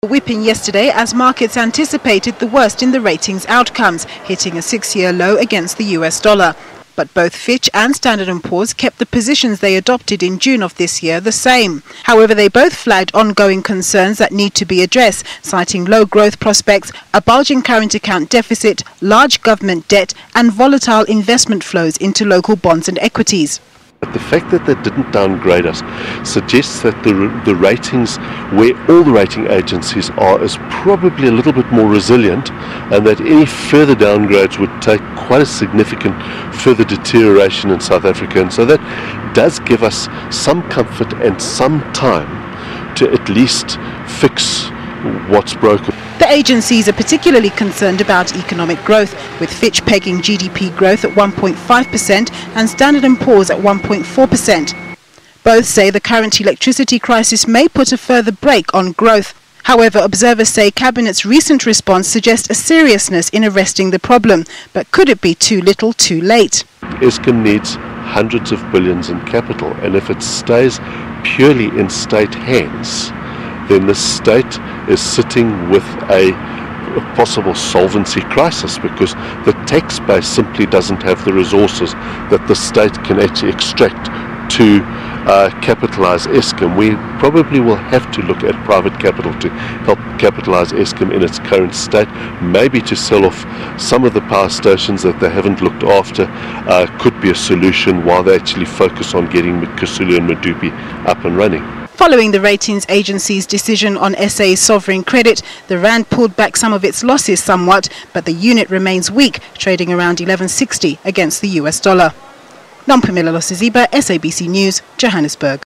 Whipping yesterday as markets anticipated the worst in the ratings outcomes, hitting a 6-year low against the US dollar. But both Fitch and Standard & Poor's kept the positions they adopted in June of this year the same. However, they both flagged ongoing concerns that need to be addressed, citing low growth prospects, a bulging current account deficit, large government debt and volatile investment flows into local bonds and equities. But the fact that they didn't downgrade us suggests that the ratings, where all the rating agencies are, is probably a little bit more resilient, and that any further downgrades would take quite a significant further deterioration in South Africa. And so that does give us some comfort and some time to at least fix what's broken. The agencies are particularly concerned about economic growth, with Fitch pegging GDP growth at 1.5% and Standard & Poor's at 1.4%. Both say the current electricity crisis may put a further brake on growth. However, observers say Cabinet's recent response suggests a seriousness in arresting the problem. But could it be too little, too late? Eskom needs hundreds of billions in capital, and if it stays purely in state hands, then the state is sitting with a possible solvency crisis, because the tax base simply doesn't have the resources that the state can actually extract to capitalise Eskom. We probably will have to look at private capital to help capitalise Eskom in its current state, maybe to sell off some of the power stations that they haven't looked after could be a solution, while they actually focus on getting Kusulu and Medupi up and running. Following the ratings agency's decision on SA's sovereign credit, the rand pulled back some of its losses somewhat, but the unit remains weak, trading around 11.60 against the US dollar. Nompumela Losiziba, SABC News, Johannesburg.